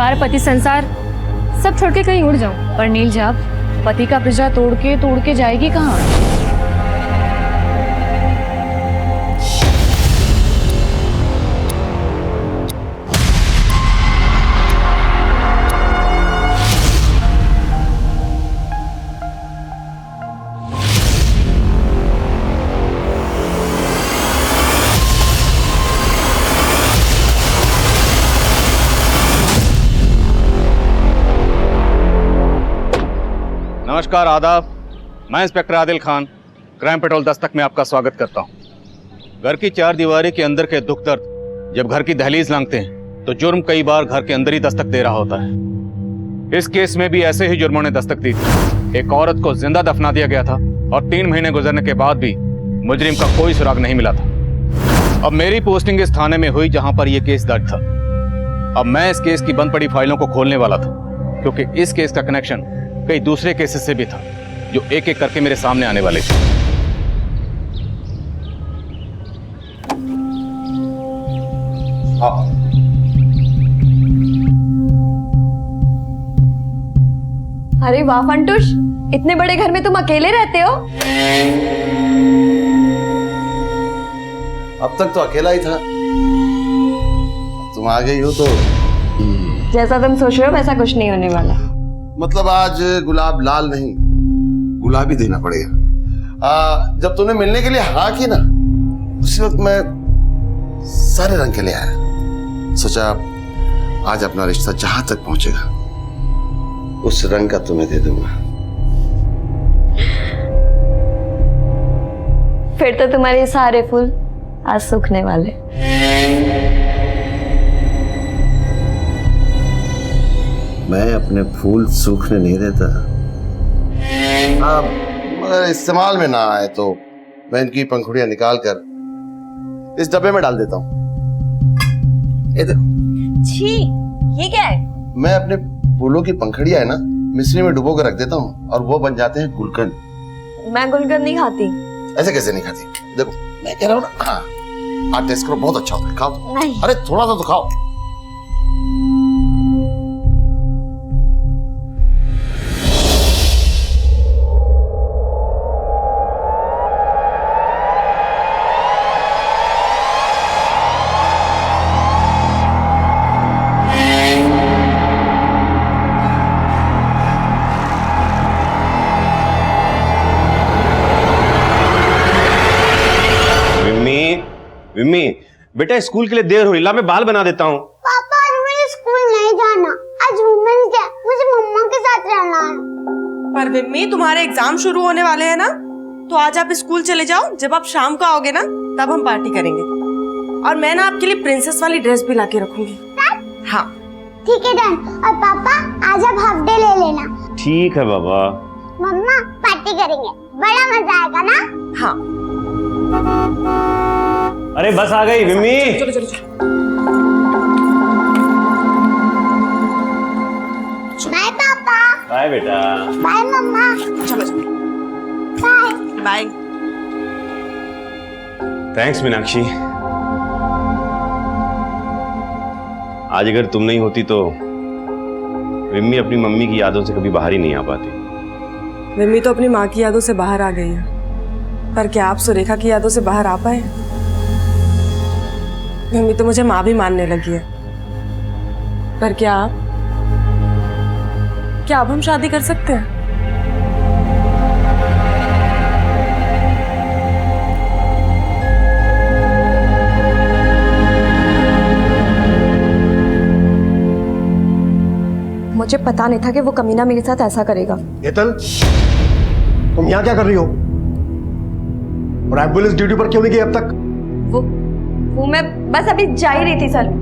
परिवार, पति, संसार सब छोड़ के कहीं उड़ जाऊं। पर नीलजा, पति का पिंजरा तोड़ के जाएगी कहाँ? नमस्कार, आदाब। मैं inspector Adil Khan, crime petrol Dastak में आपका स्वागत करता हूं। घर की चार दीवारी के अंदर के दुख दर्द जब घर की दहलीज लांघते हैं तो जुर्म कई बार घर के अंदर ही दस्तक दे रहा होता है। इस केस में भी ऐसे ही जुर्मों ने दस्तक दी थी। एक औरत को जिंदा दफना दिया गया था और 3 महीने गुजरने के बाद भी मुजरिम का कोई सुराग नहीं मिला था। अब मेरी पोस्टिंग इस थाने में हुई जहां पर यह केस दर्ज था। अब मैं इस केस की बंद पड़ी फाइलों को खोलने वाला था, क्योंकि इस केस का कनेक्शन कई दूसरे केसेस से भी था जो एक एक करके मेरे सामने आने वाले थे। अरे वाह फंटूश, इतने बड़े घर में तुम अकेले रहते हो? अब तक तो अकेला ही था, तुम आ गई हो तो जैसा तुम सोच रहे हो वैसा कुछ नहीं होने वाला। मतलब आज गुलाब लाल नहीं, गुलाबी देना पड़ेगा। जब तूने मिलने के लिए हाँ की ना, उसी वक्त मैं सारे रंग के लिए आया। सोचा आज अपना रिश्ता जहां तक पहुंचेगा उस रंग का तुम्हें दे दूंगा। फिर तो तुम्हारे सारे फूल आज सूखने वाले। मैं अपने फूल सूखने नहीं देता। मगर इस्तेमाल में ना आए तो मैं इनकी पंखुड़ियां निकाल कर इस डब्बे में डाल देता हूँ। छी, ये क्या है? मैं अपने फूलों की पंखुड़ियां है ना मिश्री में डुबो कर रख देता हूँ और वो बन जाते हैं गुलकंद। मैं गुलकंद नहीं खाती। ऐसे कैसे नहीं खाती? देखो मैं कह रहा हूँ ना, हाँ आप टेस्ट करो, बहुत अच्छा होता है, खाओ। नहीं। अरे थोड़ा सा तो खाओ। विम्मी, बेटा स्कूल के लिए देर हुई, ला मैं बाल बना देता हूँ। पापा आज मुझे स्कूल नहीं जाना, आज वुमेन्स डे, मुझे मम्मा के साथ रहना है। पर विम्मी, तुम्हारे एग्जाम शुरू होने वाले हैं ना, तो आज आप स्कूल चले जाओ। जब आप शाम को आओगे ना तब हम पार्टी करेंगे। और मैं ना आपके लिए प्रिंसेस वाली ड्रेस भी ला के रखूंगी। हाँ ठीक है डन। और पापा आज आप हाफ डे ले लेना। ठीक है बाबा। मम्मा पार्टी करेंगे, बड़ा मजा आएगा ना? हाँ। अरे बस आ गई विम्मी। चलो चलो चलो। बाय पापा। बाय बेटा। बाय मम्मा। चलो चलो। Bye bye. थैंक्स मीनाक्षी। आज अगर तुम नहीं होती तो विम्मी अपनी मम्मी की यादों से कभी बाहर ही नहीं आ पाती। विम्मी तो अपनी माँ की यादों से बाहर आ गई है, पर क्या आप सुरेखा की यादों से बाहर आ पाए? विम्मी तो मुझे माँ भी मानने लगी है, पर क्या अब हम शादी कर सकते हैं? मुझे पता नहीं था कि वो कमीना मेरे साथ ऐसा करेगा। हेतल, तुम यहाँ क्या कर रही हो? और एम्बुलेंस ड्यूटी पर क्यों नहीं गई अब तक? वो मैं बस अभी जा ही रही थी सर।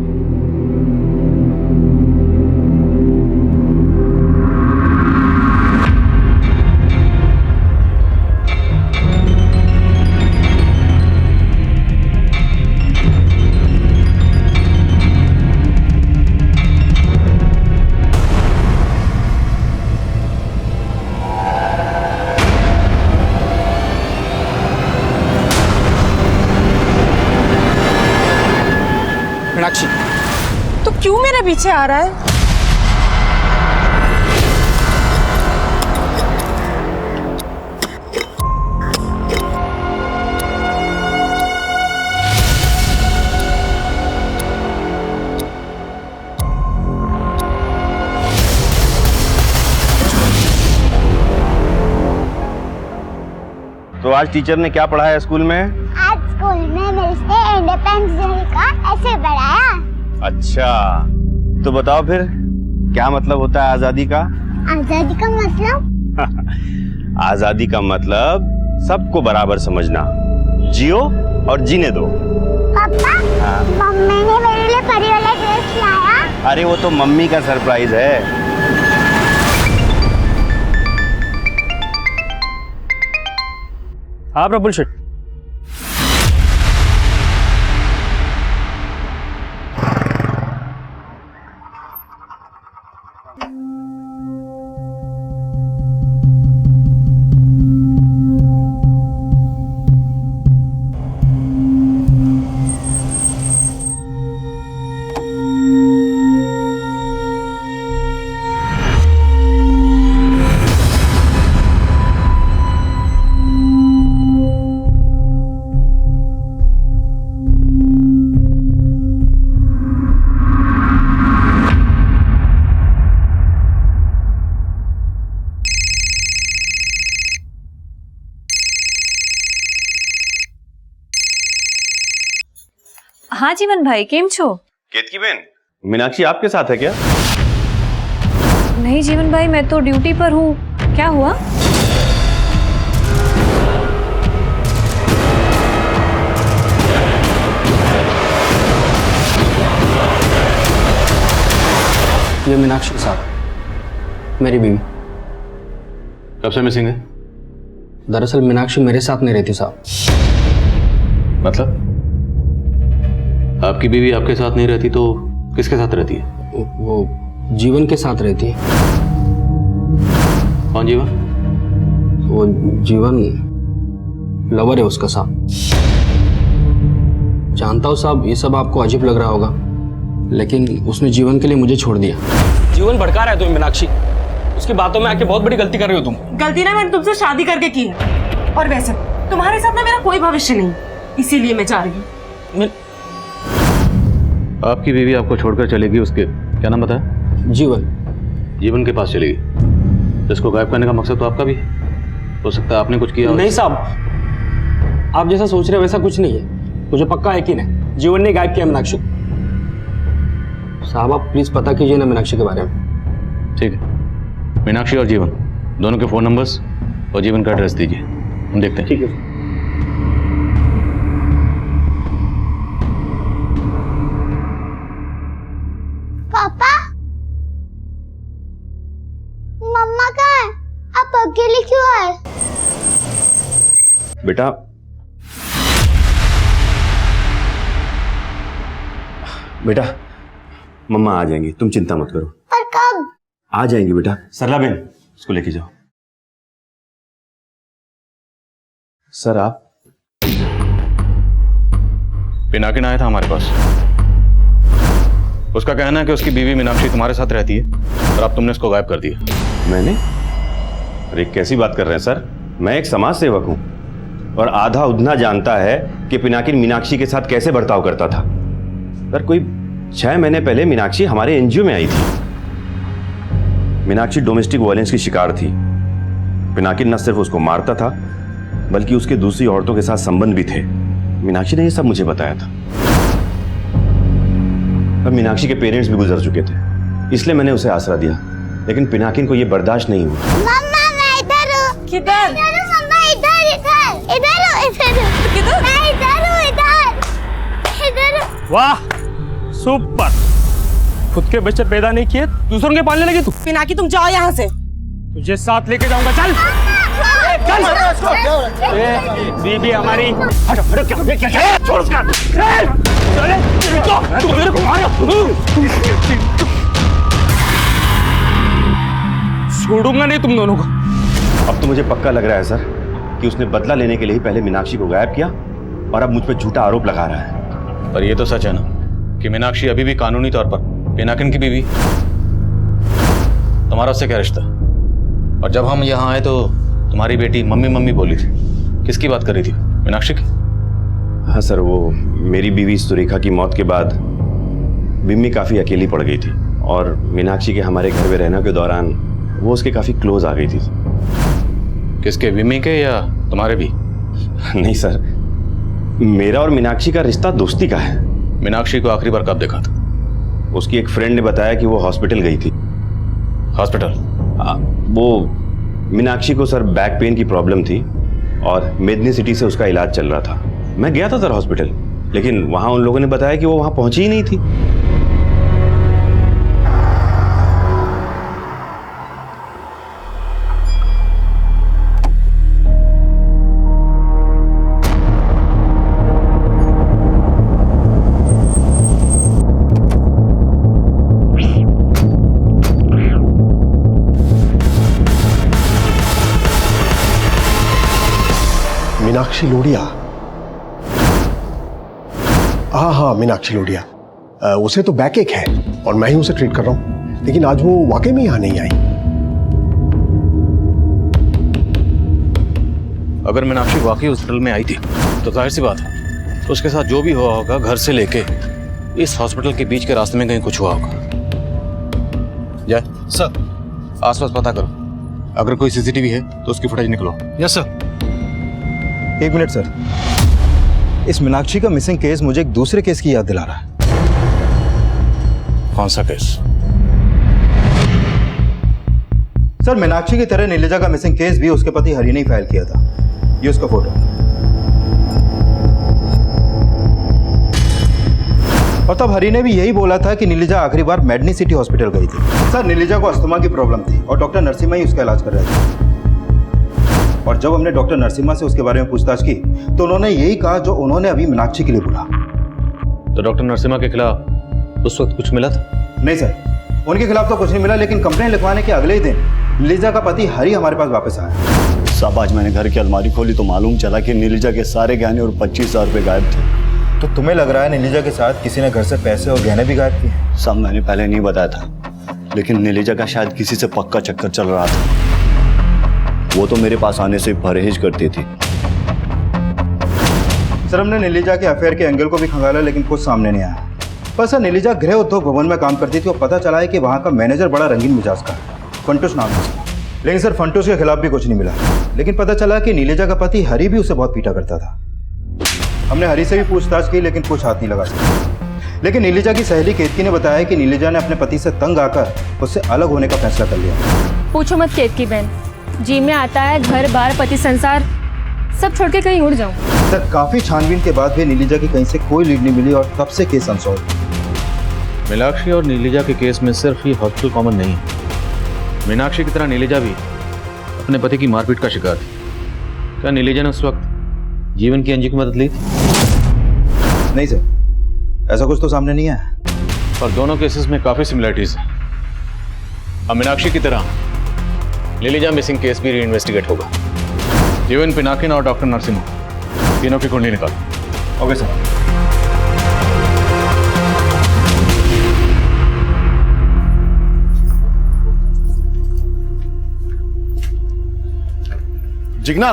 तो क्यों मेरे पीछे आ रहा है? तो आज टीचर ने क्या पढ़ाया स्कूल में? आज स्कूल में मिलते इंडिपेंडेंस डे का ऐसे पढ़ाया। अच्छा, तो बताओ फिर क्या मतलब होता है आजादी का? आजादी का मतलब? आजादी का मतलब सबको बराबर समझना, जियो और जीने दो। पापा, मम्मी ने मेरे लिए परी वाला ड्रेस लाया। अरे वो तो मम्मी का सरप्राइज है। हाँ प्रफुल्ल शेठ। हाँ जीवन भाई, केम छो? केतकी बहन, मीनाक्षी आपके साथ है क्या? नहीं जीवन भाई, मैं तो ड्यूटी पर हूँ। क्या हुआ? ये मीनाक्षी के साथ, मेरी बीवी। कब से मिसिंग है? दरअसल मीनाक्षी मेरे साथ नहीं रहती साहब। मतलब आपकी बीवी आपके साथ नहीं रहती तो किसके साथ रहती है? वो जीवन के साथ रहती है। कौन जीवन? वो जीवन लवर है उसका साहब। जानता हूँ साहब, ये सब आपको अजीब लग रहा होगा, लेकिन उसने जीवन के लिए मुझे छोड़ दिया। जीवन भड़का रहा है तुम्हें मीनाक्षी, उसकी बातों में आके बहुत बड़ी गलती कर रही हो तुम। गलती ना मैंने तुमसे शादी करके की है, और वैसे तुम्हारे साथ ना मेरा कोई भविष्य नहीं, इसीलिए मैं जा रही हूँ। आपकी बीवी आपको छोड़कर चलेगी, उसके क्या नाम बताया? जीवन। जीवन के पास चलेगी। तो इसको गायब करने का मकसद तो आपका भी है। हो सकता है आपने कुछ किया। नहीं साहब, आप जैसा सोच रहे हो वैसा कुछ नहीं है। मुझे पक्का यकीन है जीवन ने गायब किया मीनाक्षी। साहब आप प्लीज पता कीजिए ना मीनाक्षी के बारे में। ठीक है, मीनाक्षी और जीवन दोनों के फोन नंबर्स और जीवन का एड्रेस दीजिए, हम देखते हैं। ठीक है। पापा, मम्मा कहाँ है? आप अकेले क्यों आए? बेटा, बेटा मम्मा आ जाएंगी, तुम चिंता मत करो। पर कब? आ जाएंगी बेटा। सरला बहन, उसको लेके जाओ। सर आप? पिनाकिन आया था हमारे पास। उसका कहना है कि उसकी बीवी मीनाक्षी तुम्हारे साथ रहती है और अब तुमने उसको गायब कर दिया। मैंने? अरे कैसी बात कर रहे हैं सर, मैं एक समाज सेवक हूं और आधा उधना जानता है कि पिनाकिन मीनाक्षी के साथ कैसे बर्ताव करता था। सर कोई 6 महीने पहले मीनाक्षी हमारे एनजीओ में आई थी। मीनाक्षी डोमेस्टिक वायलेंस की शिकार थी। पिनाकिन न सिर्फ उसको मारता था बल्कि उसके दूसरी औरतों के साथ संबंध भी थे। मीनाक्षी ने यह सब मुझे बताया था। अब मीनाक्षी के पेरेंट्स भी गुजर चुके थे, इसलिए मैंने उसे आसरा दिया, लेकिन पिनाकिन को यह बर्दाश्त नहीं हुआ। मम्मा मैं इधर हूँ। किधर? मम्मा इधर इधर इधर हूँ इधर। किधर? मैं इधर हूँ इधर इधर। वाह सुपर, खुद के बच्चे पैदा नहीं किए दूसरों के पालने लगी तू। पिनाकी तुम जाओ यहाँ से। तुझे साथ लेके जाऊंगा, चल चल। बीबी हमारी। हटो हटो, क्या छोड़ उसका। तू मेरे को मारो। छोड़ूंगा नहीं तुम दोनों को। अब तो मुझे पक्का लग रहा है सर कि उसने बदला लेने के लिए ही पहले मीनाक्षी को गायब किया और अब मुझ पर झूठा आरोप लगा रहा है। पर ये तो सच है ना कि मीनाक्षी अभी भी कानूनी तौर पर पिनाकिन की बीवी। तुम्हारा उससे क्या रिश्ता? और जब हम यहाँ आए तो तुम्हारी बेटी मम्मी मम्मी बोली थी। किसकी बात कर रही थी? मीनाक्षी की? हाँ सर, वो मेरी बीवी सुरेखा की मौत के बाद विम्मी काफ़ी अकेली पड़ गई थी और मीनाक्षी के हमारे घर में रहने के दौरान वो उसके काफ़ी क्लोज आ गई थी। किसके, विम्मी के या तुम्हारे भी? नहीं सर, मेरा और मीनाक्षी का रिश्ता दोस्ती का है। मीनाक्षी को आखिरी बार कब देखा था? उसकी एक फ्रेंड ने बताया कि वो हॉस्पिटल गई थी। हॉस्पिटल? वो मीनाक्षी को सर बैक पेन की प्रॉब्लम थी और मेदनी सिटी से उसका इलाज चल रहा था। मैं गया था सर हॉस्पिटल, लेकिन वहां उन लोगों ने बताया कि वो वहां पहुंची ही नहीं थी। मीनाक्षी लोढ़िया? हाँ, मीनाक्षी लोढ़िया। उसे तो बैक एक है और मैं ही उसे ट्रीट कर रहा हूं, लेकिन आज वो वाकई में यहां नहीं आई। अगर मीनाक्षी वाकई हॉस्पिटल में आई थी तो जाहिर सी बात है तो उसके साथ जो भी हुआ होगा, घर से लेके इस हॉस्पिटल के बीच के रास्ते में कहीं कुछ हुआ होगा। जय सर, आसपास पता करो, अगर कोई सीसीटीवी है तो उसकी फुटेज निकलो। Yes sir. एक मिनट सर, इस मीनाक्षी का मिसिंग केस मुझे एक दूसरे केस की याद दिला रहा है। कौन सा केस? सर, मीनाक्षी की तरह नीलिजा का मिसिंग केस भी उसके पति हरि ने ही फाइल किया था। ये उसका फोटो। और तब हरि ने भी यही बोला था कि नीलिजा आखिरी बार मेडनी सिटी हॉस्पिटल गई थी। सर, नीलिजा को अस्थमा की प्रॉब्लम थी और डॉक्टर नरसिम्हा ही उसका इलाज कर रहे थे। और जब हमने डॉक्टर नरसिम्हा से उसके बारे में पूछताछ की तो उन्होंने यही कहा जो उन्होंने अभी मीनाक्षी के लिए बोला। तो डॉक्टर नरसिम्हा के खिलाफ उस वक्त कुछ मिला था? नहीं सर, उनके खिलाफ तो कुछ नहीं मिला, लेकिन कंप्लेंट लिखवाने के अगले ही दिन नीलिजा का पति हरि हमारे पास वापस आया। साहब, आज मैंने घर की अलमारी खोली तो मालूम चला कि नीलिजा के सारे गहने और 25,000 रुपये गायब थे। तो तुम्हें लग रहा है नीलिजा के साथ किसी ने घर से पैसे और गहने भी गायब किए? साहब, मैंने पहले नहीं बताया था, लेकिन नीलिजा का शायद किसी से पक्का चक्कर चल रहा था। वो तो मेरे पास आने से परहेज करती थी। सर, हमने नीलिजा के अफेयर के एंगल को भी खंगाला, लेकिन कुछ सामने नहीं आया। पर सर, नीलिजा गृह उद्योग भवन में काम करती थी और पता चला है कि वहाँ का मैनेजर बड़ा रंगीन मिजाज का है, फंटूश नाम है। लेकिन सर, फंटूश के खिलाफ भी कुछ नहीं मिला, लेकिन पता चला कि नीलिजा का पति हरि भी उसे बहुत पीटा करता था। हमने हरि से भी पूछताछ की, लेकिन कुछ हाथ नहीं लगा सका। लेकिन नीलिजा की सहेली केतकी ने बताया कि नीलिजा ने अपने पति से तंग आकर उससे अलग होने का फैसला कर लिया। पूछो मत केतकी बहन, जी में आता है घर बार पति संसार सब छोड़ के कहीं उड़ जाऊं। सर, काफी छानबीन के बाद भी नीलिजा की कहीं से कोई लीड नहीं मिली और तब से केस अनसॉल्व। मीनाक्षी और नीलिजा के केस में सिर्फ ये हॉस्पिटल कॉमन नहीं है। मीनाक्षी की तरह नीलिजा भी अपने पति की मारपीट का शिकार थी। क्या नीलिजा ने उस वक्त जीवन की अंजी की मदद ली थी? नहीं सर, ऐसा कुछ तो सामने नहीं है। और दोनों केसेस में काफी सिमिलरिटीज हैं। अब मीनाक्षी की तरह नीलिजा मिसिंग केस भी रीइन्वेस्टिगेट होगा। जीवन, पिनाकिन और डॉक्टर नरसिम्हा, तीनों की कुंडली निकालो। Okay sir. जिग्ना,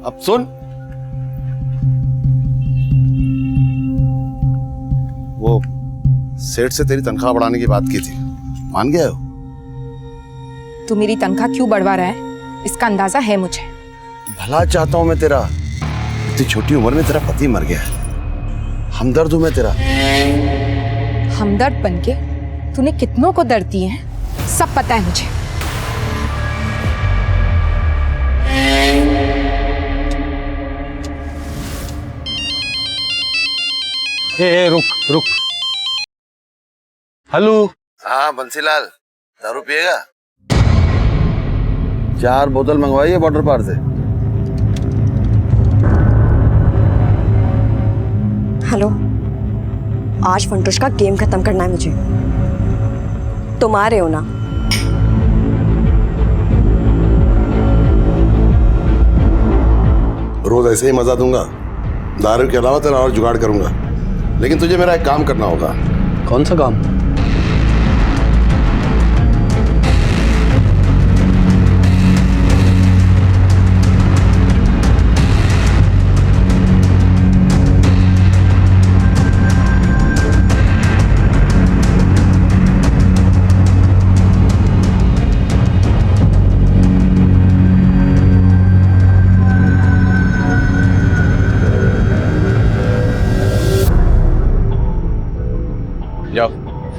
अब सुन, वो सेठ से तेरी तनख्वाह बढ़ाने की बात की थी, मान गया हो? तू मेरी तनख्वाह क्यों बढ़वा रहा है, इसका अंदाजा है मुझे। भला चाहता हूं मैं तेरा। इतनी छोटी उम्र में तेरा पति मर गया है, हमदर्द हूं मैं तेरा। हमदर्द बनके तूने कितनों को दर्द दिए हैं, सब पता है मुझे। रुक रुक। हेलो। हाँ बंसीलाल, दारू पिएगा? 4 बोतल मंगवाइए बॉर्डर पार से। हेलो, आज फंटूश का गेम खत्म करना है मुझे। तुम आ रहे हो ना? रोज ऐसे ही मजा दूंगा, दारू के अलावा तेरा और जुगाड़ करूंगा, लेकिन तुझे मेरा एक काम करना होगा। कौन सा काम?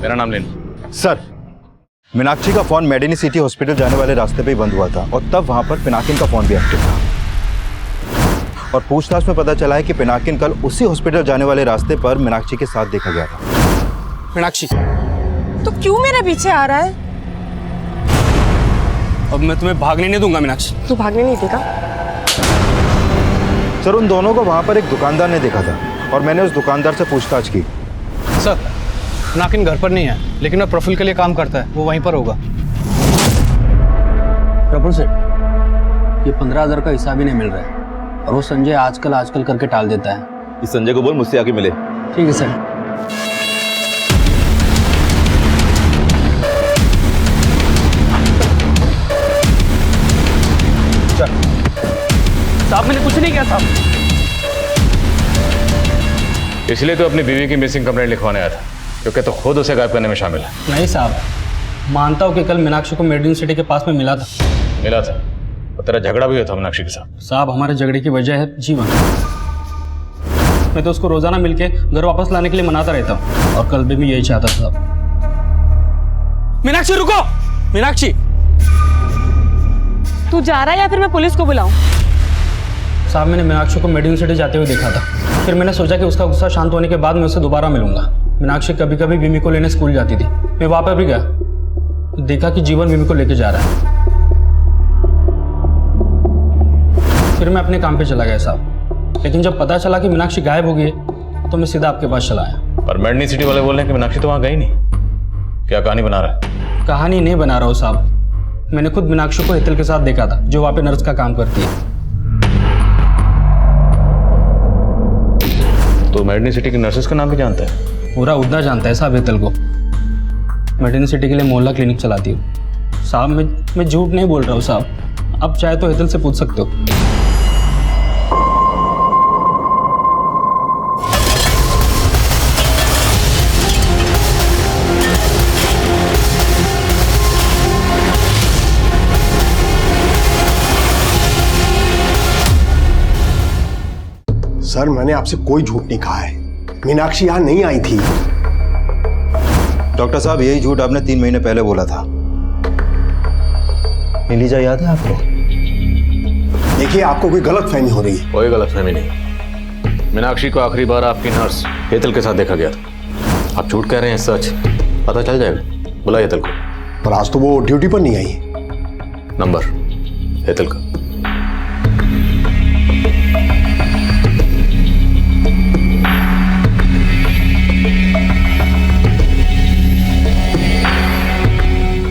मेरा नाम लेना। सर, मीनाक्षी का फोन मेडिनी सिटी हॉस्पिटल जाने वाले रास्ते पे ही बंद हुआ था और तब वहां पर पिनाकिन का फोन भी एक्टिव था। और पूछताछ में पता चला है कि पिनाकिन कल उसी हॉस्पिटल जाने वाले रास्ते पर मीनाक्षी के साथ देखा गया था। मीनाक्षी, तो क्यों मेरे पीछे आ रहा है? अब मैं तुम्हें भागने नहीं दूंगा मीनाक्षी। तू भागने नहीं देगा? सर, उन दोनों को वहां पर एक दुकानदार ने देखा था और मैंने उस दुकानदार से पूछताछ की। सर, पिनाकिन घर पर नहीं है, लेकिन वह प्रफुल्ल के लिए काम करता है, वो वहीं पर होगा। प्रफुल्ल सेठ, ये 15,000 का हिसाब ही नहीं मिल रहा है और वो संजय आजकल करके टाल देता है। इस संजय को बोल मुझसे आके मिले। ठीक है सर। साहब, मैंने कुछ नहीं किया साहब। इसलिए तो अपनी बीवी की मिसिंग कंप्लेंट लिखवाने आया था, क्योंकि तो खुद उसे गायब करने में शामिल है। नहीं साहब, मानता हूँ कि कल मीनाक्षी को मेडिन सिटी के पास में मिला था। और तेरा झगड़ा भी हुआ था मीनाक्षी के साथ। साहब, हमारे झगड़े की वजह है जीवन। मैं तो उसको रोजाना मिलके घर वापस लाने के लिए मनाता रहता हूँ और कल भी मैं यही चाहता था। मीनाक्षी रुको! मीनाक्षी, तू जा रहा है या फिर मैं पुलिस को बुलाऊं? साहब, मैंने मीनाक्षी को मेडिन सिटी जाते हुए देखा था। फिर मैंने सोचा कि उसका गुस्सा शांत होने के बाद मैं उसे दोबारा मिलूंगा। मीनाक्षी कभी कभी विमी को लेने स्कूल जाती थी। मैं वहां पर भी गया, देखा कि जीवन विमी को लेके जा रहा है। फिर मैं अपने काम पे चला गया साहब, लेकिन जब पता चला कि मीनाक्षी गायब हो गई तो मैं सीधा आपके पास चला आया। पर मेडिनी सिटी वाले बोल रहे हैं कि मीनाक्षी तो वहां गई नहीं। क्या कहानी बना रहा है? कहानी नहीं बना रहा हूँ साहब, मैंने खुद मीनाक्षी को हेतल के साथ देखा था, जो वहां पे नर्स का काम करती है। तो मेडिनी सिटी की नर्सेस का नाम भी जानता है? पूरा उद्दा जानता है साहब हेतल को। मेडिनी सिटी के लिए मोहल्ला क्लिनिक चलाती हूँ साहब। मैं झूठ नहीं बोल रहा हूँ साहब, आप चाहे तो हेतल से पूछ सकते हो। सर, मैंने आपसे कोई झूठ नहीं कहा है। मीनाक्षी यहाँ नहीं आई थी। डॉक्टर साहब, यही झूठ आपने 3 महीने पहले बोला था। नीलिजा याद है आपको? देखिए, आपको कोई गलतफहमी हो रही है। कोई गलतफहमी नहीं। मीनाक्षी को आखिरी बार आपकी नर्स हेतल के साथ देखा गया था। आप झूठ कह रहे हैं, सच पता चल जाएगा। बुलाइए हेतल को। पर आज तो वो ड्यूटी पर नहीं आई। नंबर हेतल का।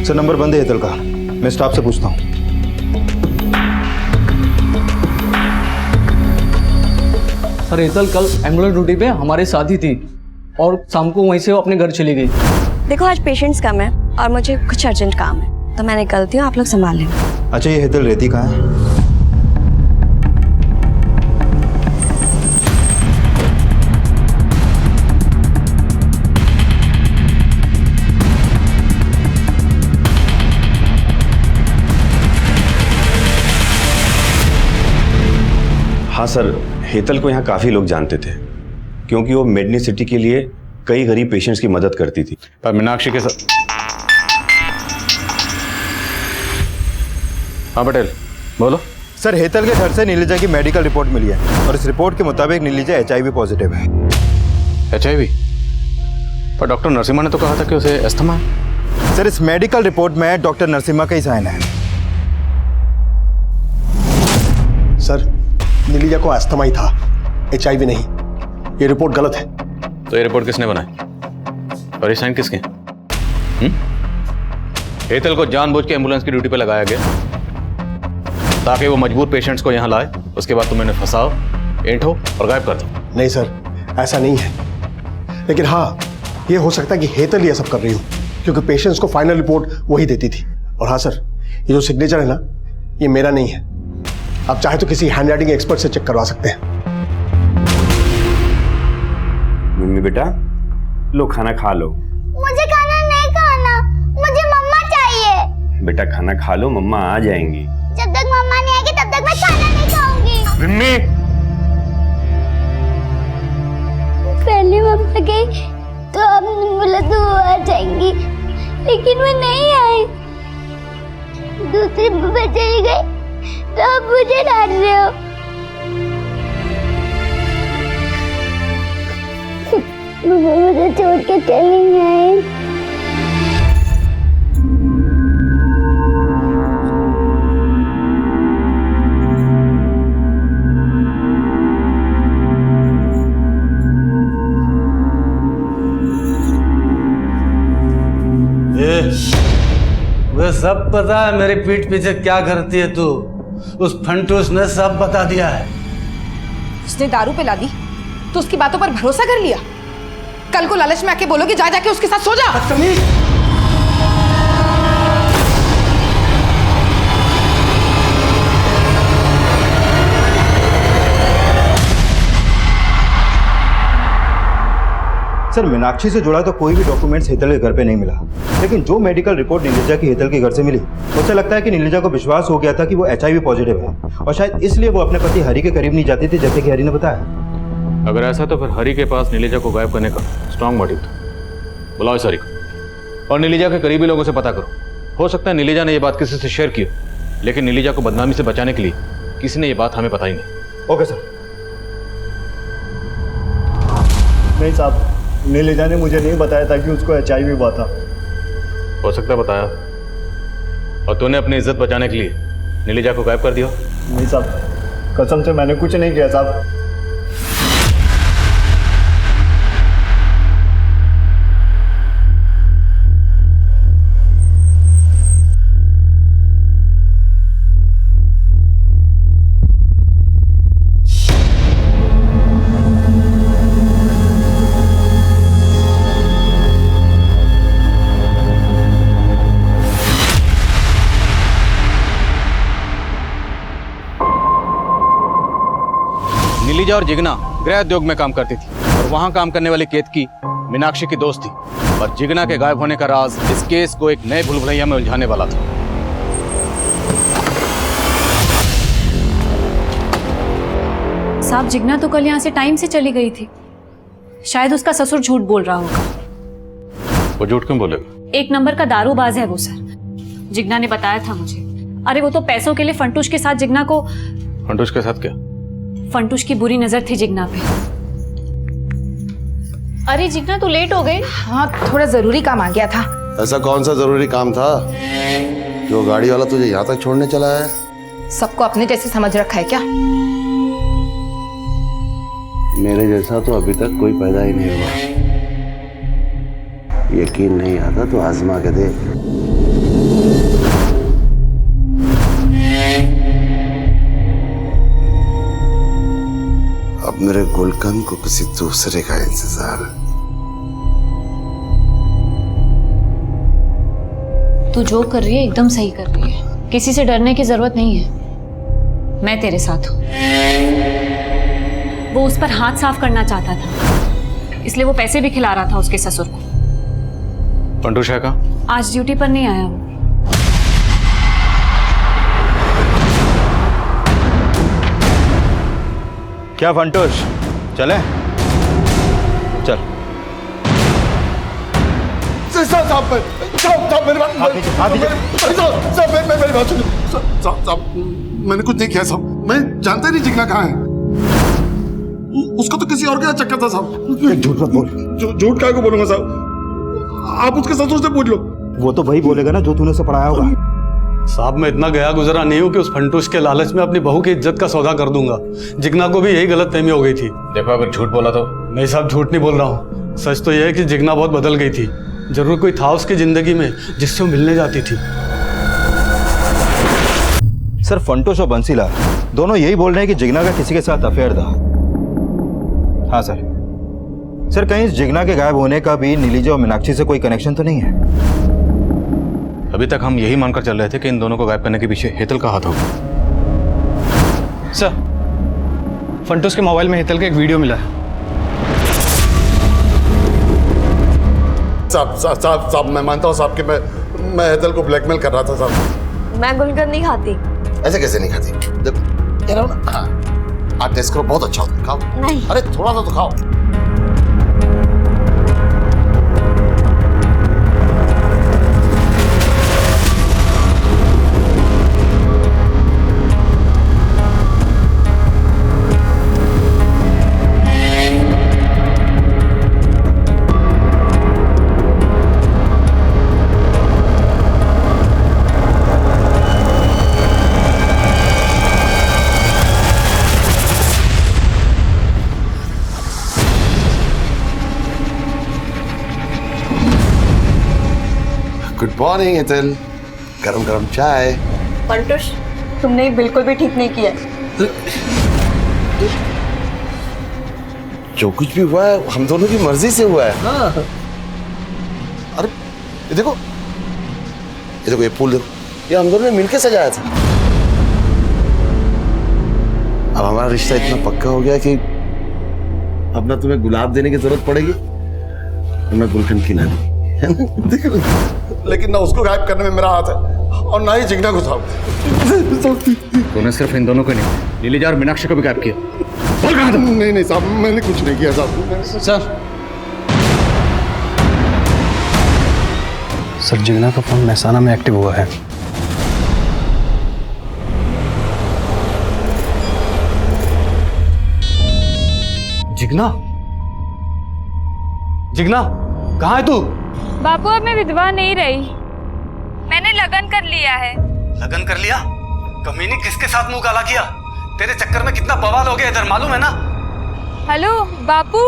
सर, नंबर बंद है हेतल का। मैं स्टाफ से पूछता हूँ। सर, हेतल कल एम्बुलेंस ड्यूटी पे हमारे साथ ही थी और शाम को वहीं से वो अपने घर चली गई। देखो, आज पेशेंट्स कम है और मुझे कुछ अर्जेंट काम है, तो मैं निकलती हूँ, आप लोग संभाल लेना। अच्छा, ये हेतल रहती कहाँ है? हाँ सर, हेतल को यहाँ काफ़ी लोग जानते थे क्योंकि वो मेडिनी सिटी के लिए कई गरीब पेशेंट्स की मदद करती थी। पर मीनाक्षी के साथ। हाँ पटेल, बोलो। सर, हेतल के घर से नीलिजा की मेडिकल रिपोर्ट मिली है और इस रिपोर्ट के मुताबिक नीलिजा HIV पॉजिटिव है। HIV? पर डॉक्टर नरसिम्हा ने तो कहा था कि उसे अस्थमा है। सर, इस मेडिकल रिपोर्ट में डॉक्टर नरसिम्हा का ही साइन है। सर, नीलिजा को अस्थमा ही था, HIV नहीं। ये रिपोर्ट गलत है। तो ये रिपोर्ट किसने बनाई और ये साइन किसके? हेतल को जानबूझ के एम्बुलेंस की ड्यूटी पे लगाया गया ताकि वो मजबूर पेशेंट्स को यहाँ लाए, उसके बाद तुम इन्हें फंसाओ, ऐंठो और गायब कर दो। नहीं सर, ऐसा नहीं है। लेकिन हाँ, ये हो सकता है कि हेतल ये सब कर रही हो, क्योंकि पेशेंट्स को फाइनल रिपोर्ट वही देती थी। और हाँ सर, ये जो सिग्नेचर है ना, ये मेरा नहीं है। आप चाहे तो किसी हैंडराइटिंग एक्सपर्ट से चेक करवा सकते हैं। मम्मी बेटा, लो खाना खा लो। मुझे खाना नहीं खाना, मुझे मम्मा चाहिए। बेटा खाना खा लो, मम्मा आ जाएंगी। जब तक मम्मा नहीं आएगी तब तक मैं खाना नहीं खाऊंगी। मम्मी, पहले मम्मा गई तो आपने बोला तो वो आ जाएंगी, लेकिन वो नहीं आई। दूसरी बुआ चली गई तो आप मुझे डांट रहे हो। बुआ मुझे छोड़ के चली गई। मुझे सब पता है मेरी पीठ पीछे क्या करती है तू। उस फंटूस ने सब बता दिया है। उसने दारू पिला दी तो उसकी बातों पर भरोसा कर लिया। कल को लालच में आके बोलोगे जा जाके उसके साथ सो जा। सर मीनाक्षी से जुड़ा तो कोई भी डॉक्यूमेंट्स हेतल के घर पे नहीं मिला, लेकिन जो मेडिकल रिपोर्ट नीलिजा की हेतल के घर से मिली उससे लगता है कि नीलिजा को विश्वास हो गया था कि वो HIV पॉजिटिव है और शायद इसलिए वो अपने पति हरि के करीब नहीं जाती थी, जैसे कि हरि ने बताया। अगर ऐसा तो फिर हरि के पास नीलिजा को गायब करने का स्ट्रांग मोटिव था। बुलाओ इस हरि को और नीलिजा के करीबी लोगों से पता करो। हो सकता है नीलिजा ने यह बात किसी से शेयर की हो, लेकिन नीलिजा को बदनामी से बचाने के लिए किसी ने यह बात हमें बताई नहीं। Okay sir. नहीं साहब, नीलिजा ने मुझे नहीं बताया था कि उसको HIV हुआ था। हो सकता है बताया, और तूने अपनी इज्जत बचाने के लिए नीलिजा को गायब कर दिया। नहीं साहब, कसम से मैंने कुछ नहीं किया साहब। नीलिजा और जिगना गृह उद्योग में काम करती थी और वहां काम करने वाली केतकी मीनाक्षी की दोस्त थी, और जिगना के गायब होने का राज इस केस को एक नए भूलभुलैया में उलझाने वाला था। साहब जिगना तो कल यहाँ से टाइम से चली गई थी। शायद उसका ससुर झूठ बोल रहा होगा। वो झूठ क्यों बोलेगा? 1 नंबर का दारूबाज है वो सर। जिगना ने बताया था मुझे। अरे वो तो पैसों के लिए फंटूश के साथ जिगना को। फंटूश के साथ क्या? फंटूश की बुरी नजर थी जिगना पे। अरे जिगना तो लेट हो गई। हाँ थोड़ा जरूरी काम आ गया था। ऐसा कौन सा जरूरी काम था जो गाड़ी वाला तुझे यहाँ तक छोड़ने चला है? सबको अपने जैसे समझ रखा है क्या? मेरे जैसा तो अभी तक कोई पैदा ही नहीं हुआ। यकीन नहीं आता तो आजमा के देख। अब मेरे गुलकंद को किसी दूसरे का इंतजार है। तू जो कर रही है एकदम सही कर रही है। किसी से डरने की जरूरत नहीं है। मैं तेरे साथ हूं। वो उस पर हाथ साफ करना चाहता था, इसलिए वो पैसे भी खिला रहा था उसके ससुर को। फंटूश है कहाँ? आज ड्यूटी पर नहीं आया वो। क्या फंटूश, चले? चल। साहब मेरी बात सुनिए। साहब मैंने कुछ नहीं किया साहब। मैं जानता ही नहीं जिगना कहाँ है। उसको तो किसी और का चक्कर था साहब। झूठ मत बोल। झूठ काहे को बोलूंगा साहब? आप उसके ससुर से पूछ लो। वो तो वही बोलेगा ना जो तूने उसे पढ़ाया होगा। साहब मैं इतना गया गुजरा नहीं हूँ कि उस फंटूश के लालच में अपनी बहू की इज्जत का सौदा कर दूंगा। जिगना को भी यही गलतफहमी हो गई थी। देखो अगर झूठ बोला तो? नहीं साहब झूठ नहीं बोल रहा हूँ। सच तो यह है कि जिगना बहुत बदल गई थी। जरूर कोई था उसकी जिंदगी में जिससे वो मिलने जाती थी। सर फंटूश और बंसीलाल दोनों यही बोल रहे हैं कि जिगना का किसी के साथ अफेयर था। हाँ सर। सर कहीं इस जिगना के गायब होने का भी नीलिजा और मीनाक्षी से कोई कनेक्शन तो नहीं है? अभी तक हम यही मानकर चल रहे थे कि इन दोनों को गायब करने के पीछे हेतल का हाथ होगा। सर फंटूश के मोबाइल में हेतल का एक वीडियो मिला है। साहब मैं मानता हूँ साहब कि मैं हेतल को ब्लैकमेल कर रहा था साहब। मैं गुलकंद नहीं खाती। ऐसे कैसे नहीं खाती? देखो कह रहा हूँ ना। हाँ आप टेस्ट करो, बहुत अच्छा होता है। खाओ। नहीं। अरे थोड़ा सा तो खाओ। मॉर्निंग हेतल, गरम गरम चाय। पंटुष, तुमने बिल्कुल भी ठीक नहीं किया। जो कुछ भी हुआ है हम दोनों की मर्जी से हुआ है। हाँ। अरे ये देखो, ये फूल देखो, ये हम दोनों ने मिलकर सजाया था। अब हमारा रिश्ता इतना पक्का हो गया कि अब ना तुम्हें गुलाब देने की जरूरत पड़ेगी और ना गुलकंद की नानी, है ना? देखो, लेकिन ना उसको गायब करने में मेरा हाथ है और ना ही जिगना को साहब। तूने सिर्फ इन दोनों को नहीं, नीलिजा और मीनाक्षी को भी गायब किया। बोल कहाँ था? नहीं साहब, मैंने कुछ नहीं किया साहब। सर जिगना का फोन महसाना में एक्टिव हुआ है। जिगना, जिगना कहाँ है तू? बापू, अब मैं विधवा नहीं रही, मैंने लगन कर लिया है। लगन कर लिया? कमीनी किसके साथ मुंह काला किया? तेरे चक्कर में कितना बवाल हो गया इधर, मालूम है ना? हेलो बापू,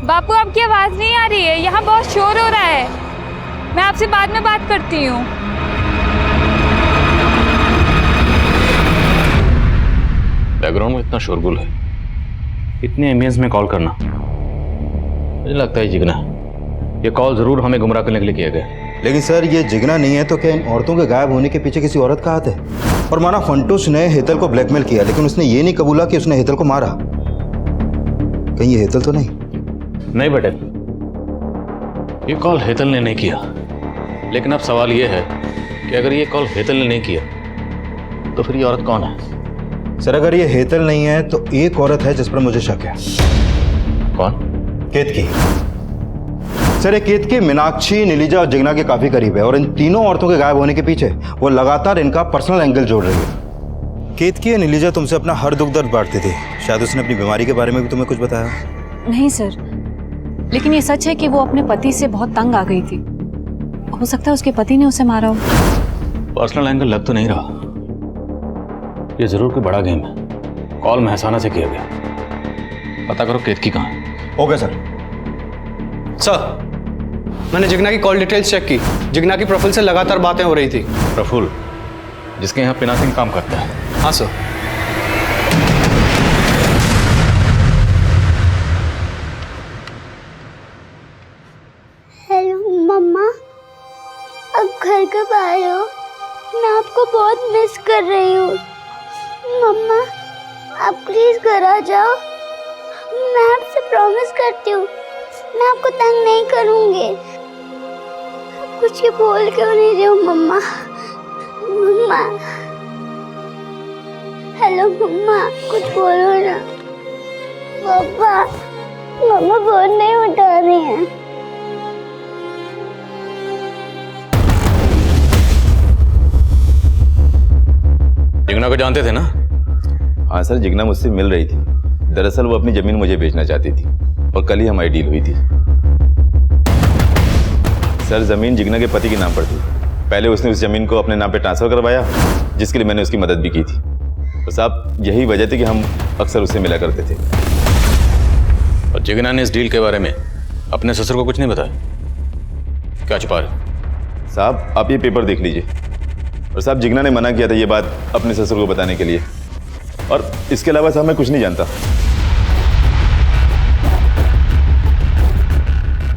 बापू आपकी आवाज नहीं आ रही है, यहाँ बहुत शोर हो रहा है। मैं आपसे बाद में बात करती हूँ। बैकग्राउंड में इतना शोरगुल है, इतने एमबीएंस में कॉल करना, मुझे लगता है जिगना ये कॉल जरूर हमें गुमराह करने के लिए किया गया। लेकिन सर ये जिगना नहीं है तो क्या इन औरतों के गायब होने के पीछे किसी औरत का हाथ है? और माना फंटूस ने हेतल को ब्लैकमेल किया, लेकिन उसने ये नहीं कबूला कि उसने हेतल को मारा। कहीं ये हेतल तो नहीं? नहीं बेटे, ये कॉल हेतल ने नहीं किया, लेकिन अब सवाल ये है कि अगर ये कॉल हेतल ने नहीं किया तो फिर ये औरत कौन है? सर अगर ये हेतल नहीं है तो एक औरत है जिस पर मुझे शक है। कौन? केतकी। सर ये केतकी मीनाक्षी, नीलिजा और जिगना के काफी करीब है और इन तीनों औरतों के गायब होने के पीछे वो लगातार इनका पर्सनल एंगल जोड़ रही है। केतकी और नीलिजा तुमसे अपना हर दुख दर्द बांटती थी, शायद उसने अपनी बीमारी के बारे में भी तुम्हें कुछ बताया? नहीं सर, लेकिन ये सच है कि वो अपने पति से बहुत तंग आ गई थी। हो सकता है उसके पति ने उसे मारा हो। पर्सनल एंगल लग तो नहीं रहा, ये जरूर कोई बड़ा गेम है। कॉल महसाना से किया गया, पता करो केतकी कहाँ है। Okay sir. सर मैंने जिगना की कॉल डिटेल्स चेक की, जिगना की प्रफुल्ल से लगातार बातें हो रही थी। प्रफुल्ल जिसके यहाँ पिनाकिन काम करता है? हाँ सर। हेलो मम्मा, अब घर कब आ रहे हो? मैं आपको बहुत मिस कर रही हूँ। मम्मा आप प्लीज घर आ जाओ, मैं आपसे प्रॉमिस करती हूँ मैं आपको तंग नहीं करूँगी। आप कुछ बोल क्यों नहीं रहे हो मम्मा? मम्मा हेलो मम्मा, कुछ बोलो ना। पापा, मम्मा फोन नहीं उठा रही हैं। जिगना को जानते थे ना? हाँ सर, जिगना मुझसे मिल रही थी। दरअसल वो अपनी जमीन मुझे बेचना चाहती थी और कल ही हमारी डील हुई थी। सर जमीन जिगना के पति के नाम पर थी। पहले उसने उस जमीन को अपने नाम पे ट्रांसफर करवाया, जिसके लिए मैंने उसकी मदद भी की थी। तो साहब यही वजह थी कि हम अक्सर उससे मिला करते थे। और जिगना ने इस डील के बारे में अपने ससुर को कुछ नहीं बताया? क्या छुपा रहे? साहब आप ये पेपर देख लीजिए। और साहब जिगना ने मना किया था ये बात अपने ससुर को बताने के लिए, और इसके अलावा साहब मैं कुछ नहीं जानता।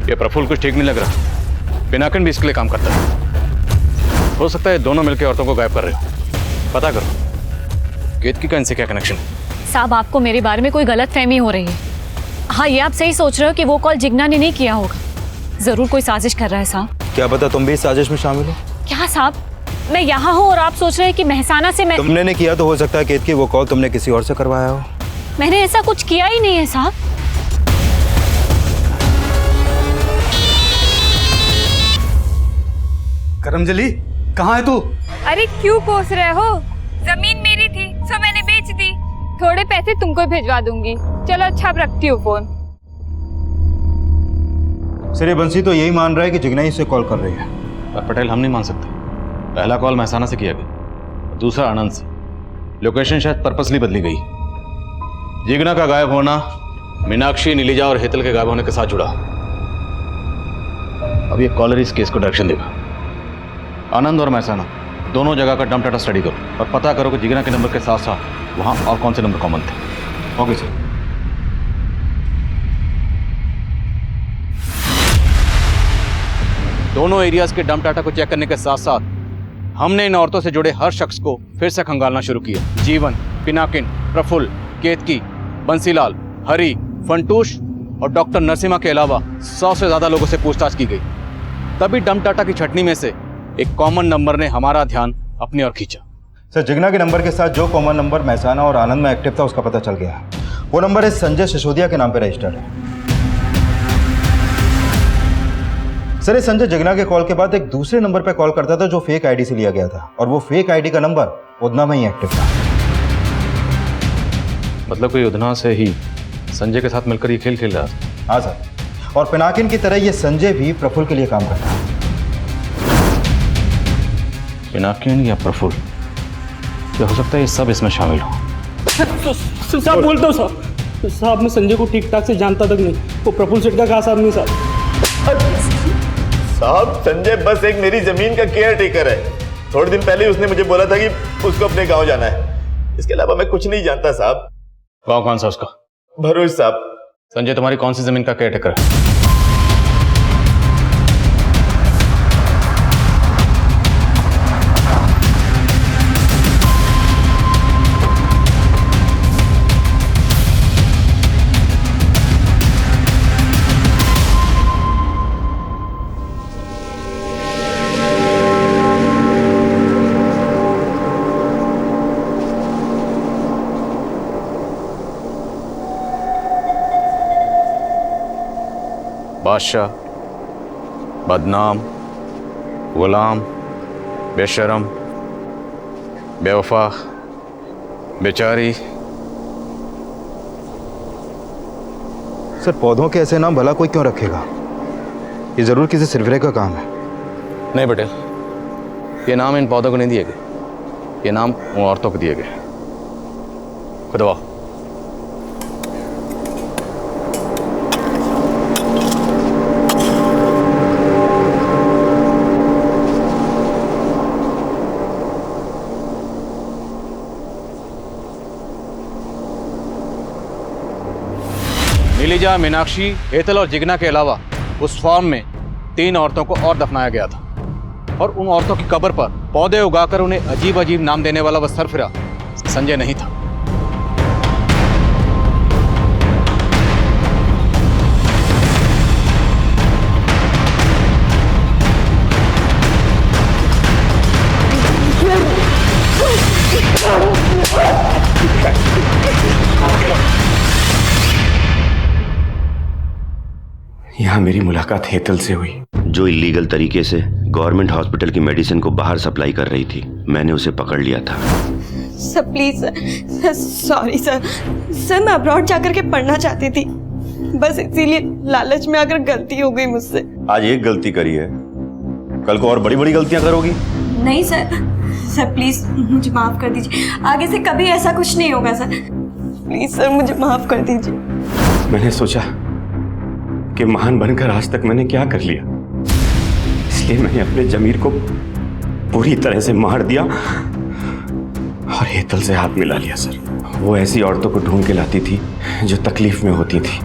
ये प्रफुल्ल कुछ ठीक नहीं लग रहा। पिनाकिन भी इसके लिए काम करता है। हो सकता है दोनों मिलकर औरतों को गायब कर रहे हो। पता करो केतकी का इनसे क्या कनेक्शन है। साहब आपको मेरे बारे में कोई गलत फहमी हो रही है। हाँ ये आप सही सोच रहे हो कि वो कॉल जिगना ने नहीं किया होगा, जरूर कोई साजिश कर रहा है साहब। क्या पता तुम भी इस साजिश में शामिल हो? क्या साहब, मैं यहाँ हूँ और आप सोच रहे हैं कि महसाना से मैं... तुमने नहीं किया तो हो सकता है केतकी वो कॉल तुमने किसी और से करवाया हो। मैंने ऐसा कुछ किया ही नहीं है साहब। करमजली कहाँ है तू? अरे क्यों कोस रहे हो? जमीन मेरी थी सो मैंने बेच दी, थोड़े पैसे तुमको भिजवा दूंगी। चलो अच्छा अब रखती हूँ फोन। सर ये बंसी तो यही मान रहा है कि जिगना ही से कॉल कर रही है। पर पटेल हम नहीं मान सकते। पहला कॉल महसाना से किया गया, दूसरा आनंद से। लोकेशन शायद पर्पसली बदली गई। जिगना का गायब होना मीनाक्षी, नीलिजा और हेतल के गायब होने के साथ जुड़ा। अब ये कॉलर इस केस को डायरेक्शन देगा। आनंद और महसाना दोनों जगह का डंप डाटा स्टडी करो और पता करो कि जिगना के नंबर के साथ साथ वहां और कौन से नंबर कॉमन थे। Okay sir. दोनों एरियाज के डंप डाटा को चेक करने के साथ साथ हमने इन औरतों से जुड़े हर शख्स को फिर से खंगालना शुरू किया। जीवन, पिनाकिन, प्रफुल्ल, केतकी, बंसीलाल, हरी, फंटूश और डॉक्टर नरसिम्हा के अलावा 100 से ज्यादा लोगों से पूछताछ की गई। तभी डंप डाटा की छटनी में से एक कॉमन नंबर ने हमारा ध्यान अपनी ओर खींचा। सर, जिगना के नंबर के साथ जो कॉमन नंबर महसाना और आनंद में एक्टिव था उसका पता चल गया। वो नंबर है संजय सिसोदिया के नाम पे रजिस्टर्ड है। सर, इस संजय जिगना के कॉल के बाद एक दूसरे नंबर पे कॉल करता था जो फेक आईडी से लिया गया था, और वो फेक आईडी का नंबर उधना में ही एक्टिव था। मतलब कोई उधना से ही संजय के साथ मिलकर ये खेल खेल रहा था। हाँ सर, और पिनाकिन की तरह ये संजय भी प्रफुल्ल के लिए काम करता है। पिनाकिन या प्रफुल्ल, क्या हो सकता है ये सब इसमें शामिल हो। साहब बोलता हूँ साहब, मैं संजय को ठीक ठाक से जानता तक नहीं, वो प्रफुल्ल सेठ का खास आदमी साहब। साहब, संजय बस एक मेरी जमीन का केयर टेकर है। थोड़े दिन पहले उसने मुझे बोला था कि उसको अपने गांव जाना है। इसके अलावा मैं कुछ नहीं जानता साहब। गांव कौन सा उसका? भरूच साहब। संजय तुम्हारी कौन सी जमीन का केयर टेकर है? बादशाह, बदनाम, गुलाम, बेशरम, बेवफा, बेचारी। सर, पौधों के ऐसे नाम भला कोई क्यों रखेगा? ये जरूर किसी सिरफिरे का काम है। नहीं बेटे, ये नाम इन पौधों को नहीं दिए गए, ये नाम उन औरतों को दिए गए। खुदवा। नीलिजा, मीनाक्षी, हेतल और जिगना के अलावा उस फार्म में 3 औरतों को और दफनाया गया था, और उन औरतों की कब्र पर पौधे उगाकर उन्हें अजीब अजीब नाम देने वाला वह सरफिरा संजय नहीं था। यहाँ मेरी मुलाकात हेतल से हुई, जो इलीगल तरीके से गवर्नमेंट हॉस्पिटल की मेडिसिन को बाहर सप्लाई कर रही थी। मैंने उसे पकड़ लिया था। Sir please sir, sorry sir. Sir, मैं अब्रॉड जाकर के पढ़ना चाहती थी, बस इसीलिए लालच में आकर गलती हो गई मुझसे। आज एक गलती करी है, कल को और बड़ी बड़ी गलतियां करोगी। नहीं सर, सर प्लीज मुझे माफ कर दीजिए, आगे से कभी ऐसा कुछ नहीं होगा सर। प्लीज सर, मुझे माफ कर दीजिए। मैंने सोचा कि महान बनकर आज तक मैंने क्या कर लिया, इसलिए मैंने अपने जमीर को पूरी तरह से मार दिया और हेतल से हाथ मिला लिया। सर, वो ऐसी औरतों को ढूंढ के लाती थी जो तकलीफ में होती थी।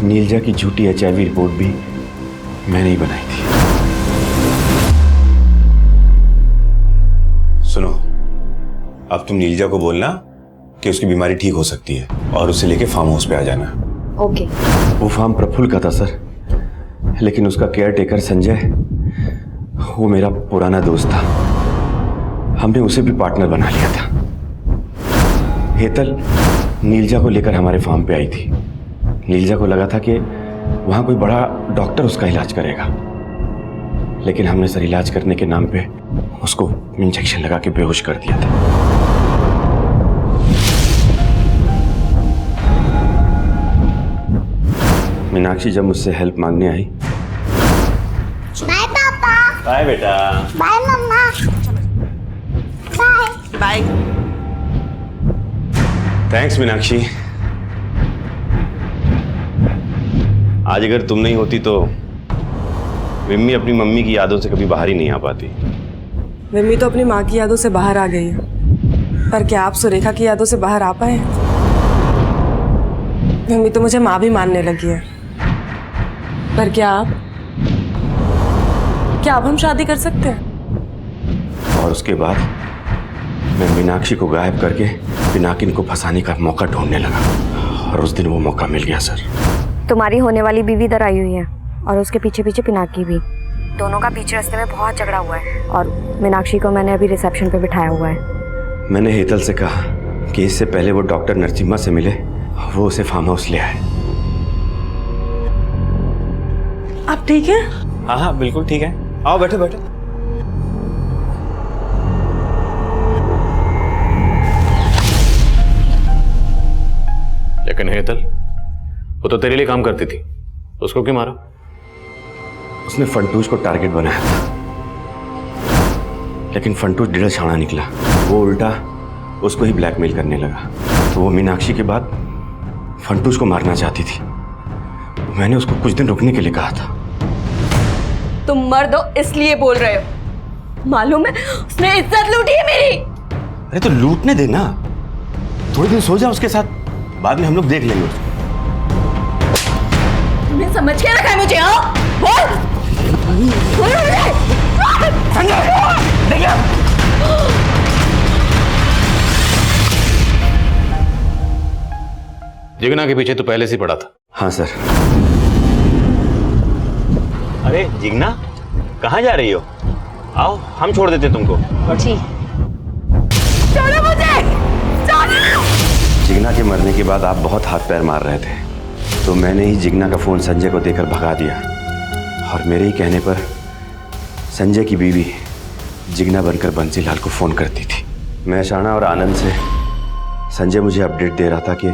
नीलजा की झूठी HIV रिपोर्ट भी मैंने ही बनाई थी। सुनो, अब तुम नीलजा को बोलना कि उसकी बीमारी ठीक हो सकती है और उसे लेके फार्म हाउस पे आ जाना। ओके। वो फार्म प्रफुल्ल का था सर, लेकिन उसका केयर टेकर संजय, वो मेरा पुराना दोस्त था। हमने उसे भी पार्टनर बना लिया था। हेतल नीलजा को लेकर हमारे फार्म पे आई थी। नीलजा को लगा था कि वहां कोई बड़ा डॉक्टर उसका इलाज करेगा, लेकिन हमने सर इलाज करने के नाम पे उसको इंजेक्शन लगा के बेहोश कर दिया था। मीनाक्षी जब मुझसे हेल्प मांगने आई, बाय पापा, बाय बेटा, बाय मम्मा, बाय बाय। थैंक्स मीनाक्षी। आज अगर तुम नहीं होती तो विम्मी अपनी मम्मी की यादों से कभी बाहर ही नहीं आ पाती। विम्मी तो अपनी माँ की यादों से बाहर आ गई है, पर क्या आप सुरेखा की यादों से बाहर आ पाए? विम्मी तो मुझे माँ भी मानने लगी है, पर क्या अब हम शादी कर सकते हैं? और उसके बाद मैं मीनाक्षी को गायब करके पिनाकिन को फंसाने का मौका ढूंढने लगा, और उस दिन वो मौका मिल गया सर। तुम्हारी होने वाली बीवी इधर आई हुई है और उसके पीछे पीछे पिनाकी भी। दोनों का बीच रास्ते में बहुत झगड़ा हुआ है और मीनाक्षी को मैंने अभी रिसेप्शन पे बिठाया हुआ है। मैंने हेतल से कहा कि इससे पहले वो डॉक्टर नरसिम्हा से मिले, वो उसे फार्म हाउस ले आए। आप ठीक हैं? हाँ हाँ बिल्कुल ठीक है, आओ बैठो बैठो। लेकिन हेतल, वो तो तेरे लिए काम करती थी, उसको क्यों मारा? उसने फंटूज को टारगेट बनाया था, लेकिन फंटूज डिड़ा छाड़ा निकला। वो उल्टा उसको ही ब्लैकमेल करने लगा, तो वो मीनाक्षी के बाद फंटूज को मारना चाहती थी। मैंने उसको कुछ दिन रुकने के लिए कहा था। तुम मर्द हो इसलिए बोल रहे हो, मालूम है उसने इज्जत लूटी है मेरी। अरे तो लूटने देना, थोड़े दिन सो जा उसके साथ, बाद में हम लोग देख लेंगे उसको। तुमने समझ के रखा है मुझे? हाँ बोल जिगना के पीछे तो पहले से पड़ा था। हाँ सर। अरे जिगना, कहाँ जा रही हो? आओ हम छोड़ देते तुमको। जी। छोड़ो मुझे, छोड़ो। जिगना के मरने के बाद आप बहुत हाथ पैर मार रहे थे, तो मैंने ही जिगना का फोन संजय को देकर भगा दिया, और मेरे ही कहने पर संजय की बीवी जिगना बनकर बंसीलाल को फोन करती थी। मैं शाना और आनंद से संजय मुझे अपडेट दे रहा था कि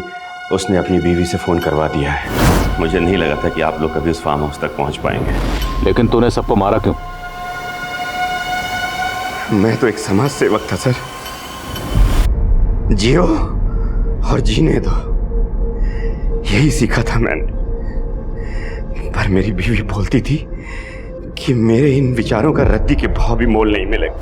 उसने अपनी बीवी से फोन करवा दिया है। मुझे नहीं लगा था कि आप लोग कभी उस फार्म हाउस तक पहुंच पाएंगे। लेकिन तूने सबको मारा क्यों? मैं तो एक समाज सेवक था सर। जियो और जीने दो, यही सीखा था मैंने। पर मेरी बीवी बोलती थी कि मेरे इन विचारों का रद्दी के भाव भी मोल नहीं मिलेगा।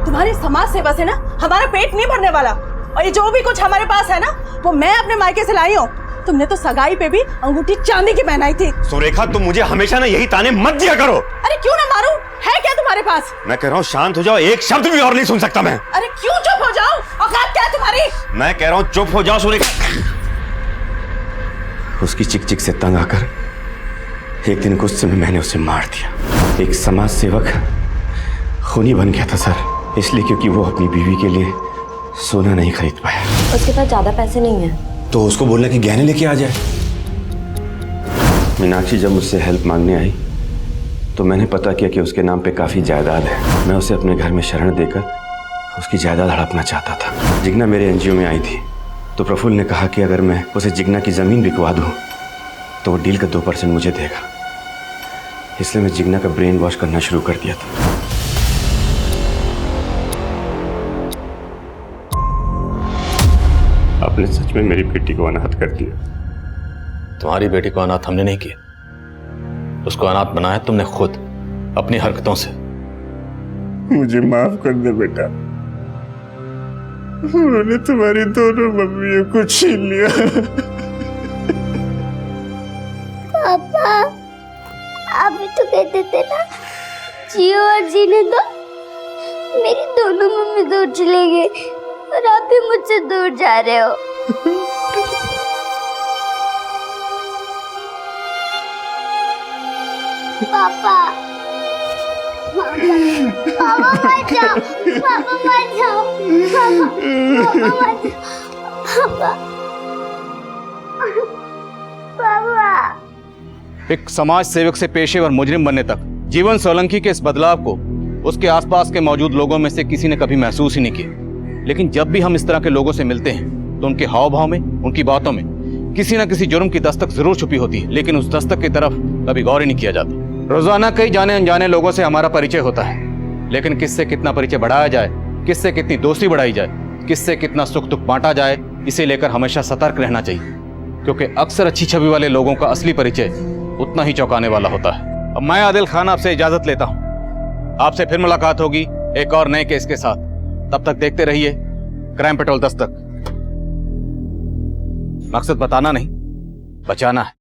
तुम्हारी समाज सेवा से ना हमारा पेट नहीं भरने वाला, और ये जो भी कुछ हमारे पास है ना वो मैं अपने मायके से लाई हूँ। तुमने तो सगाई पे भी अंगूठी चांदी की पहनाई थी। सुरेखा, तुम मुझे हमेशा ना यही ताने मत दिया करो। अरे क्यों ना मारूं? है क्या तुम्हारे पास? मैं कह रहा हूँ शांत हो जाओ, एक शब्द भी और नहीं सुन सकता मैं। अरे क्यों चुप हो जाओ? औकात क्या है तुम्हारी? मैं कह रहा हूँ चुप हो जाओ सुरेखा। उसकी चिक चिक से तंग आकर एक दिन गुस्से में मैंने उसे मार दिया। एक समाज सेवक खूनी बन गया था सर, इसलिए क्योंकि वो अपनी बीवी के लिए सोना नहीं खरीद पाया। उसके पास ज्यादा पैसे नहीं है, तो उसको बोलना कि गहने लेके आ जाए। मीनाक्षी जब मुझसे हेल्प मांगने आई तो मैंने पता किया कि उसके नाम पे काफी जायदाद है। मैं उसे अपने घर में शरण देकर उसकी जायदाद हड़पना चाहता था। जिगना मेरे एनजीओ में आई थी, तो प्रफुल्ल ने कहा कि अगर मैं उसे जिगना की जमीन बिकवा दूं तो वो डील का 2% मुझे देगा। इसलिए मैं जिगना का ब्रेन वॉश करना शुरू कर दिया था। आपने सच में मेरी बेटी को अनाथ कर दिया। तुम्हारी बेटी को अनाथ हमने नहीं किया, उसको अनाथ बनाया तुमने खुद अपनी हरकतों से। मुझे माफ कर दे बेटा, उन्होंने तुम्हारी दोनों मम्मियों को छीन लिया। पापा, आप भी तो कहते थे ना जियो और जीने दो। मेरी दोनों मम्मी दूर चले गए और आप भी मुझसे दूर जा रहे हो। पापा, पापा मत जाओ, पापा मत जाओ, पापा मत जाओ, पापा। एक समाज सेवक से पेशेवर मुजरिम बनने तक जीवन सोलंकी के इस बदलाव को उसके आसपास के मौजूद लोगों में से किसी ने कभी महसूस ही नहीं किया। लेकिन जब भी हम इस तरह के लोगों से मिलते हैं तो उनके हाव भाव में, उनकी बातों में किसी न किसी जुर्म की दस्तक जरूर छुपी होती है, लेकिन उस दस्तक की तरफ कभी गौर ही नहीं किया जाता। रोजाना कई जाने अनजाने लोगों से हमारा परिचय होता है, लेकिन किससे कितना परिचय बढ़ाया जाए, किससे कितनी दोस्ती बढ़ाई जाए, किससे कितना सुख दुख बांटा जाए, इसे लेकर हमेशा सतर्क रहना चाहिए, क्योंकि अक्सर अच्छी छवि वाले लोगों का असली परिचय उतना ही चौंकाने वाला होता है। अब मैं आदिल खान आपसे इजाजत लेता हूं। आपसे फिर मुलाकात होगी एक और नए केस के साथ। तब तक देखते रहिए क्राइम पेट्रोल दस्तक। मकसद बताना नहीं, बचाना है।